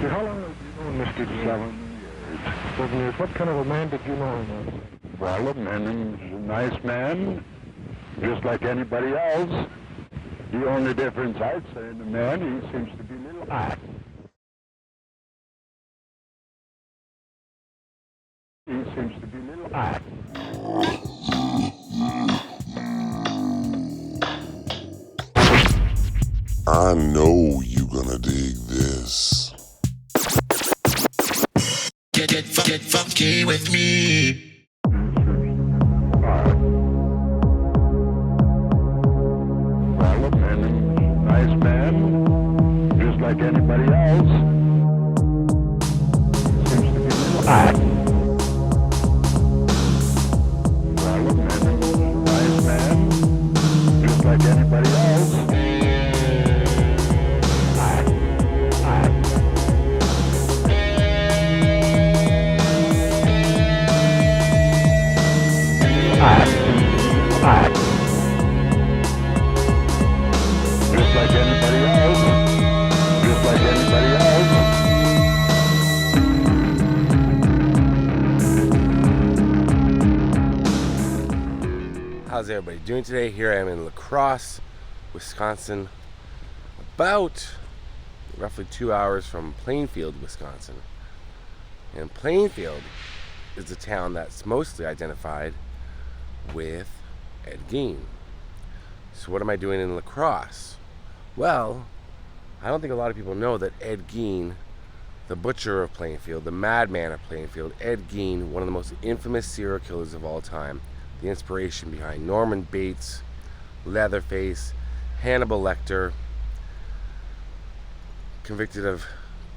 How long have you known Mr. Gein? 7 years. What kind of a man did you know him as? Well, the man is a nice man, just like anybody else. The only difference I'd say in the man, he seems to be a little hot. He seems to be a little hot. I know you gonna dig this. Get funky with me. Well, the man is a nice man, just like anybody else. Seems to be a little hot. Well, the man is a nice man, just like anybody else. Just like anybody else. Just like anybody else. How's everybody doing today? Here I am in Crosse, Wisconsin, about roughly 2 hours from Plainfield, Wisconsin. And Plainfield is a town that's mostly identified with Ed Gein. So what am I doing in La Crosse? Well, I don't think a lot of people know that Ed Gein, the Butcher of Plainfield, the madman of Plainfield, Ed Gein, one of the most infamous serial killers of all time, the inspiration behind Norman Bates, Leatherface, Hannibal Lecter, convicted of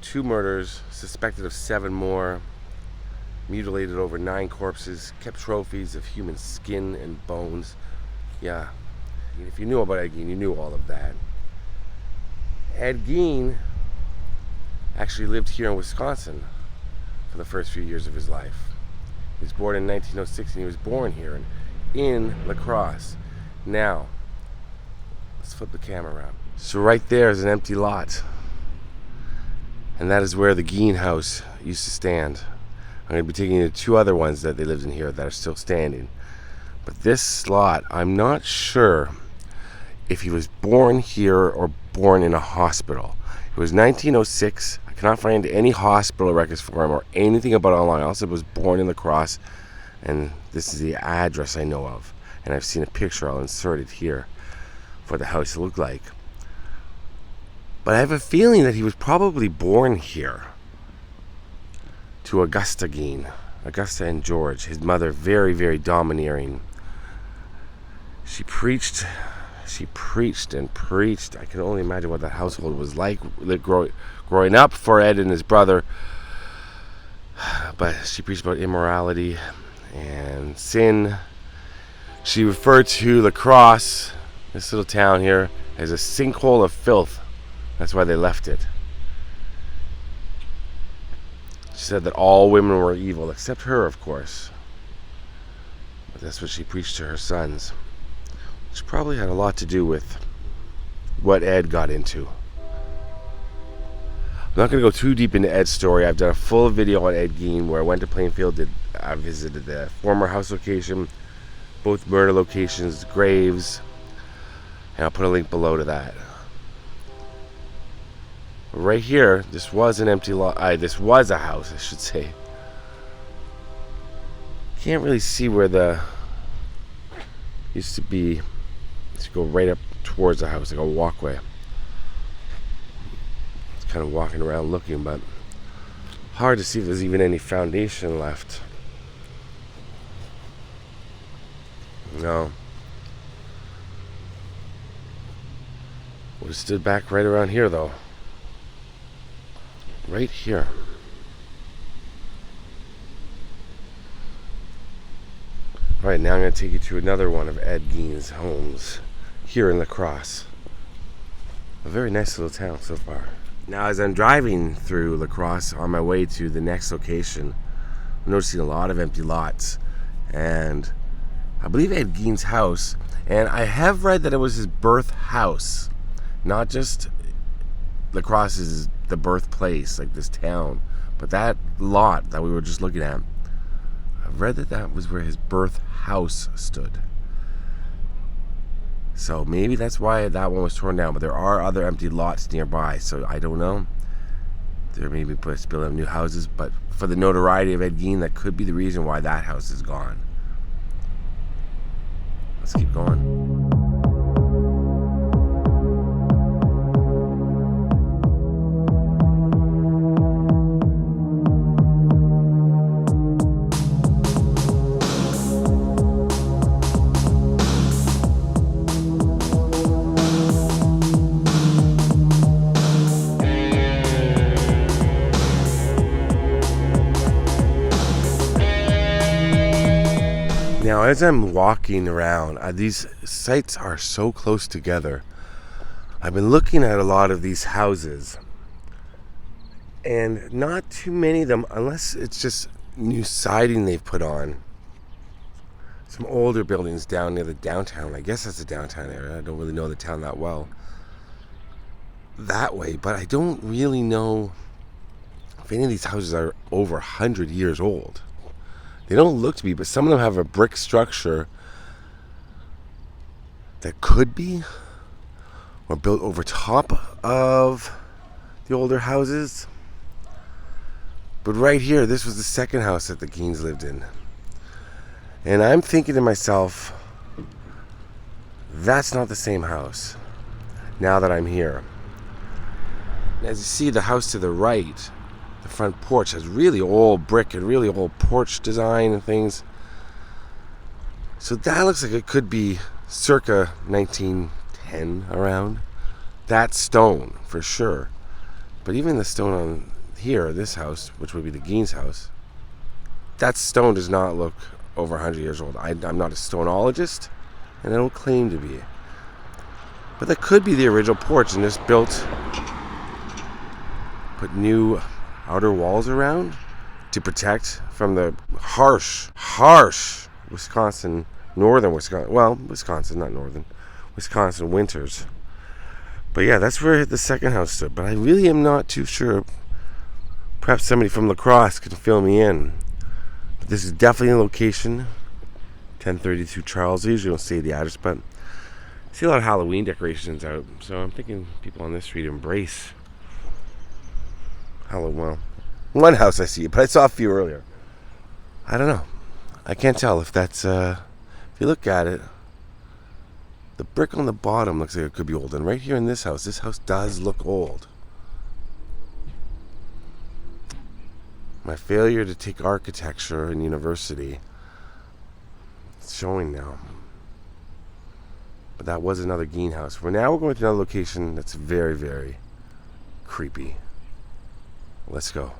2 murders, suspected of 7 more, mutilated over 9 corpses, kept trophies of human skin and bones. Yeah, if you knew about Ed Gein, you knew all of that. Ed Gein actually lived here in Wisconsin for the first few years of his life. He was born in 1906 and he was born here in La Crosse. Now, let's flip the camera around. So right there is an empty lot. And that is where the Gein house used to stand. I'm going to be taking you to 2 other ones that they lived in here that are still standing. But this lot, I'm not sure if he was born here or born in a hospital. It was 1906. I cannot find any hospital records for him or anything about it online. Also, it was born in La Crosse, and this is the address I know of. And I've seen a picture I'll insert it here for the house to look like. But I have a feeling that he was probably born here to Augusta Gein. Augusta and George, his mother, very, very domineering. She preached and preached. I can only imagine what that household was like growing up for Ed and his brother. But she preached about immorality and sin. She referred to La Crosse, this little town here, as a sinkhole of filth. That's why they left it. She said that all women were evil, except her, of course. But that's what she preached to her sons. Which probably had a lot to do with what Ed got into. I'm not going to go too deep into Ed's story. I've done a full video on Ed Gein where I went to Plainfield. I visited the former house location, both murder locations, graves, and I'll put a link below to that. Right here, this was an empty lot. This was a house, I should say. Can't really see where the used to be. Let's go right up towards the house, like a walkway. It's kind of walking around looking, but hard to see if there's even any foundation left. No. Would have stood back right around here, though. Right here. Alright, now I'm going to take you to another one of Ed Gein's homes here in La Crosse. A very nice little town so far. Now, as I'm driving through La Crosse on my way to the next location, I'm noticing a lot of empty lots. And I believe Ed Gein's house, and I have read that it was his birth house. Not just Crosse is the birthplace, like this town. But that lot that we were just looking at, I've read that was where his birth house stood. So maybe that's why that one was torn down. But there are other empty lots nearby, so I don't know. There may be place to build up new houses, but for the notoriety of Ed Gein, that could be the reason why that house is gone. Let's keep going. Now, as I'm walking around, these sites are so close together. I've been looking at a lot of these houses, and not too many of them, unless it's just new siding they've put on. Some older buildings down near the downtown. I guess that's the downtown area. I don't really know the town that well that way, but I don't really know if any of these houses are over 100 years old. They don't look to be, but some of them have a brick structure that could be, or built over top of the older houses. But right here, this was the second house that the Geins lived in. And I'm thinking to myself, that's not the same house now that I'm here. As you see, the house to the right, the front porch has really old brick and really old porch design and things. So that looks like it could be circa 1910 around. That stone for sure. But even the stone on here, this house, which would be the Gein's house, that stone does not look over 100 years old. I'm not a stoneologist, and I don't claim to be. But that could be the original porch and just put new outer walls around to protect from the harsh northern Wisconsin, not northern, Wisconsin winters. But yeah, that's where the second house stood. But I really am not too sure. Perhaps somebody from La Crosse can fill me in. But this is definitely a location. 1032 Charles. I usually don't say the address, but I see a lot of Halloween decorations out. So I'm thinking people on this street embrace Halloween. Well, one house I see, but I saw a few earlier. I don't know. I can't tell if that's, if you look at it, the brick on the bottom looks like it could be old. And right here in this house does look old. My failure to take architecture in university, it's showing now. But that was another Gein house. We're going to another location that's very, very creepy. Let's go.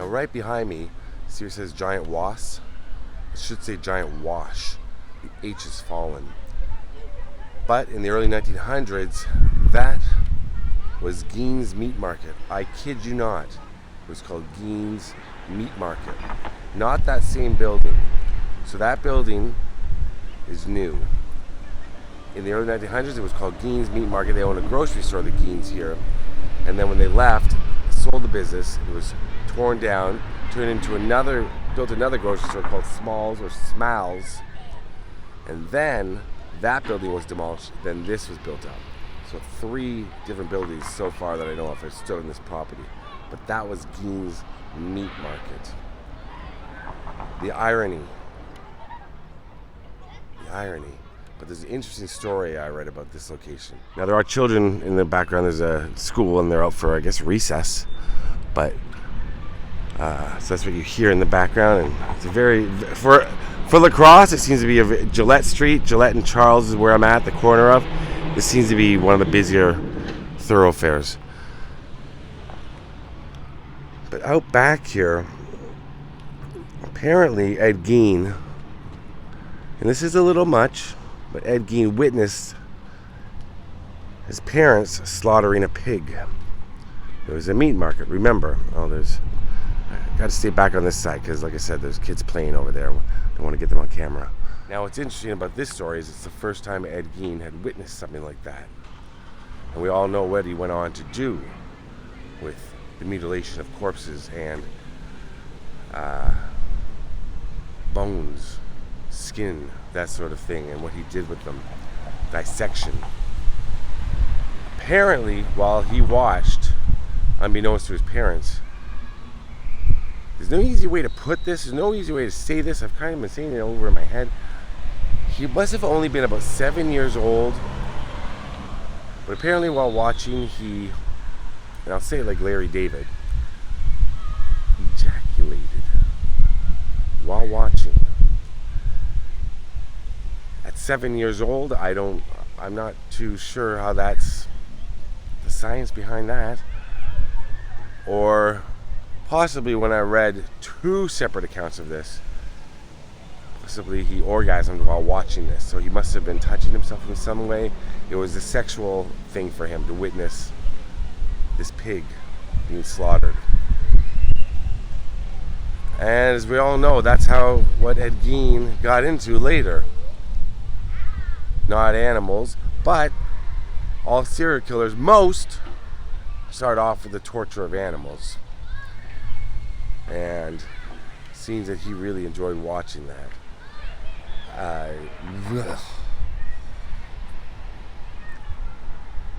Right behind me, see where it says Giant Was? It should say Giant Wash. The H is fallen. But in the early 1900s, that was Gein's Meat Market. I kid you not. It was called Gein's Meat Market. Not that same building. So that building is new. In the early 1900s, it was called Gein's Meat Market. They owned a grocery store, the Geins here. And then when they left, sold the business, it was torn down, built another grocery store called Smalls or Smalls, and then that building was demolished, then this was built up. So 3 different buildings so far that I know of are still in this property. But that was Gein's Meat Market. The irony. But there's an interesting story I read about this location. Now there are children in the background. There's a school and they're out for, I guess, recess. But so that's what you hear in the background, and it's a very for La Crosse. It seems to be a Gillette Street. Gillette and Charles is where I'm at, the corner of. This seems to be one of the busier thoroughfares. But out back here, apparently Ed Gein, and this is a little much, but Ed Gein witnessed his parents slaughtering a pig. There was a meat market, remember. I got to stay back on this side because, like I said, there's kids playing over there. Don't want to get them on camera. Now, what's interesting about this story is it's the first time Ed Gein had witnessed something like that. And we all know what he went on to do with the mutilation of corpses and bones, skin, that sort of thing, and what he did with them. Dissection. Apparently, while he watched, unbeknownst to his parents, there's no easy way to put this, there's no easy way to say this, I've kind of been saying it over in my head. He must have only been about 7 years old, but apparently while watching, and I'll say it like Larry David, ejaculated while watching. At 7 years old, I'm not too sure how that's the science behind that. Or possibly when I read 2 separate accounts of this, possibly he orgasmed while watching this. So he must have been touching himself in some way. It was a sexual thing for him to witness this pig being slaughtered. And as we all know, that's what Ed Gein got into later. Not animals, but all serial killers, most start off with the torture of animals. And it seems that he really enjoyed watching that.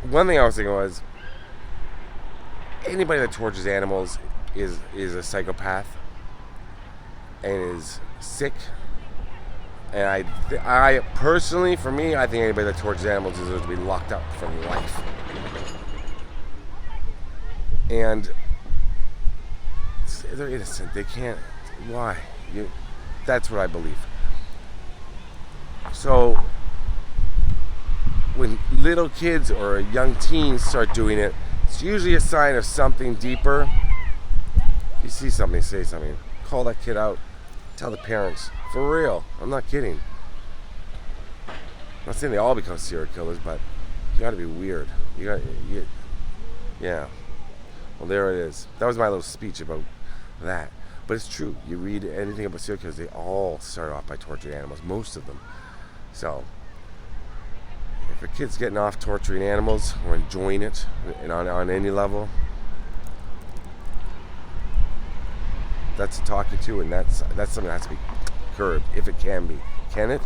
One thing I was thinking was, anybody that tortures animals is a psychopath and is sick. And I personally, for me, I think anybody that tortures animals deserves to be locked up for life. And they're innocent. They can't. Why? That's what I believe. So when little kids or young teens start doing it, it's usually a sign of something deeper. If you see something, say something. Call that kid out. Tell the parents. For real. I'm not kidding. I'm not saying they all become serial killers, but you gotta be weird. Yeah. Well, there it is. That was my little speech about that. But it's true. You read anything about serial killers, they all start off by torturing animals. Most of them. So, if a kid's getting off torturing animals or enjoying it and on any level, that's talking to, and that's something that has to be curbed, if it can be. Can it?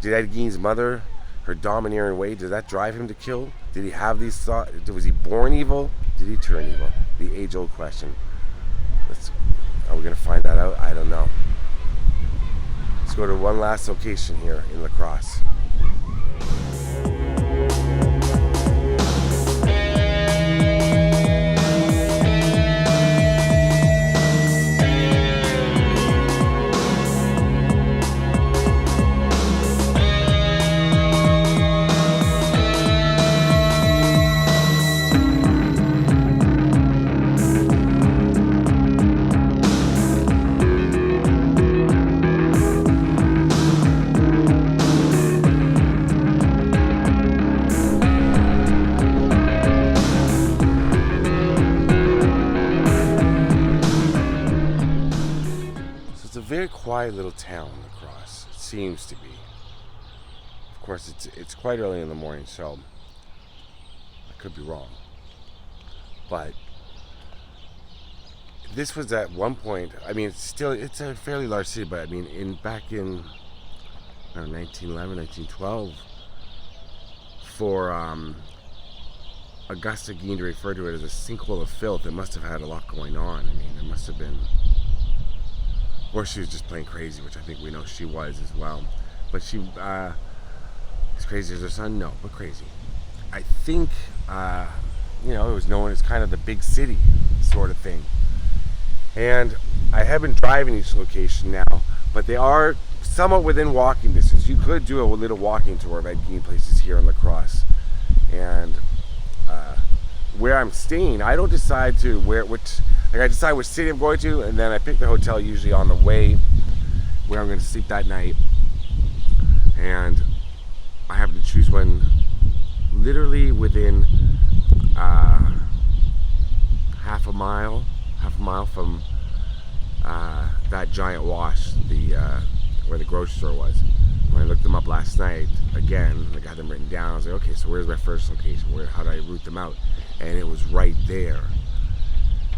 Did Ed Gein's mother, her domineering way, did that drive him to kill? Did he have these thoughts? Was he born evil? Did he turn evil? The age-old question. Are we going to find that out? I don't know. Let's go to one last location here in La Crosse. Quiet little town, La Crosse. It seems to be. Of course, it's quite early in the morning, so I could be wrong. But this was at one point. I mean, it's a fairly large city, but I mean, back in 1911, 1912, for Augusta Gein to refer to it as a sinkhole of filth, it must have had a lot going on. I mean, there must have been. Or she was just plain crazy, which I think we know she was as well. But she, as crazy as her son? No, but crazy. I think, it was known as kind of the big city sort of thing. And I have been driving each location now, but they are somewhat within walking distance. You could do a little walking tour of Ed Gein places here in La Crosse. And where I'm staying, I don't decide to I decide which city I'm going to, and then I pick the hotel usually on the way where I'm going to sleep that night. And I happen to choose one literally within half a mile from that giant wash, where the grocery store was. When I looked them up last night, again, I got them written down. I was like, okay, so where's my first location? How do I route them out? And it was right there.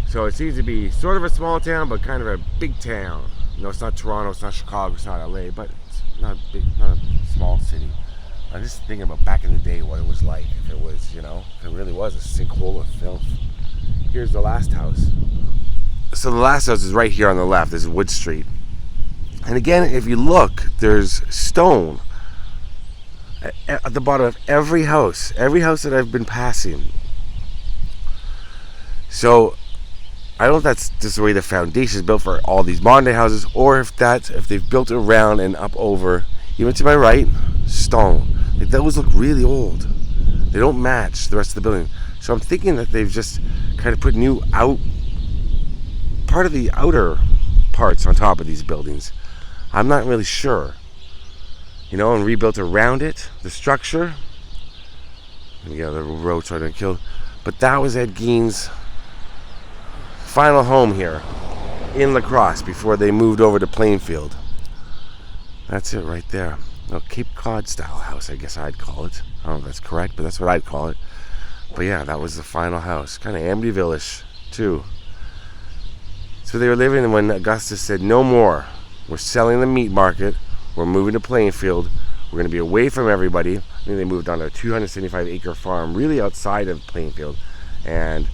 So it seems to be sort of a small town, but kind of a big town. You know, it's not Toronto, it's not Chicago, it's not LA, but it's not big, not a small city. I'm just thinking about back in the day what it was like. If it was, you know, if it really was a sinkhole of filth. Here's the last house. So the last house is right here on the left. This is Wood Street. And again, if you look, there's stone at the bottom of every house that I've been passing. So I don't know if that's just the way the foundation is built for all these modern day houses, or if they've built it around and up over. Even to my right, stone. Like, those look really old. They don't match the rest of the building. So I'm thinking that they've just kind of put new part of the outer parts on top of these buildings. I'm not really sure. You know, and rebuilt around it, the structure. Yeah, the road started to kill. But that was Ed Gein's final home here in La Crosse before they moved over to Plainfield. That's it right there. A Cape Cod style house, I guess I'd call it. I don't know if that's correct, but that's what I'd call it. But yeah, that was the final house. Kind of Amityville-ish, too. So they were living when Augusta said, no more. We're selling the meat market. We're moving to Plainfield. We're going to be away from everybody. I think they moved on to a 275-acre farm, really outside of Plainfield. And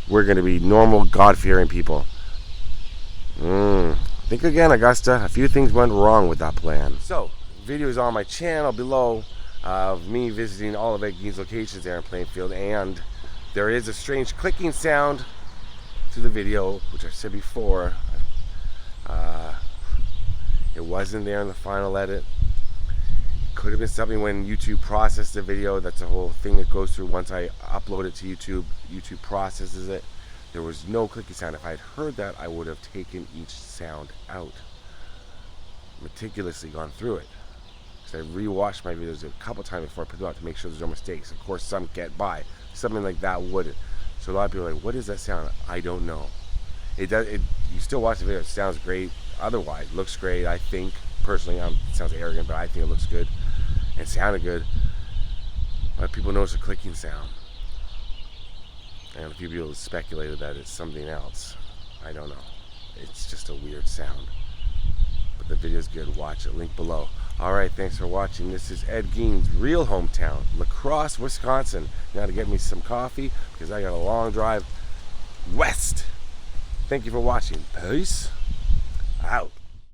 we're going to be normal, God-fearing people. Think again, Augusta. A few things went wrong with that plan. So, video is on my channel below of me visiting all of Ed Gein's locations there in Plainfield. And there is a strange clicking sound to the video, which I said before. It wasn't there in the final edit. Could have been something when YouTube processed the video. That's a whole thing that goes through once I upload it to YouTube. YouTube processes it. There was no clicking sound. If I had heard that, I would have taken each sound out. Meticulously gone through it. Because I rewatched my videos a couple times before I put them out to make sure there's no mistakes. Of course, some get by. Something like that wouldn't. So a lot of people are like, what is that sound? I don't know. You still watch the video. It sounds great. Otherwise, looks great, I think. Personally, it sounds arrogant, but I think it looks good. And sounded good. A lot of people notice a clicking sound. And a few people speculated that it's something else. I don't know. It's just a weird sound. But the video's good. Watch it. Link below. Alright, thanks for watching. This is Ed Gein's real hometown, La Crosse, Wisconsin. Now to get me some coffee, because I got a long drive west. Thank you for watching. Peace out.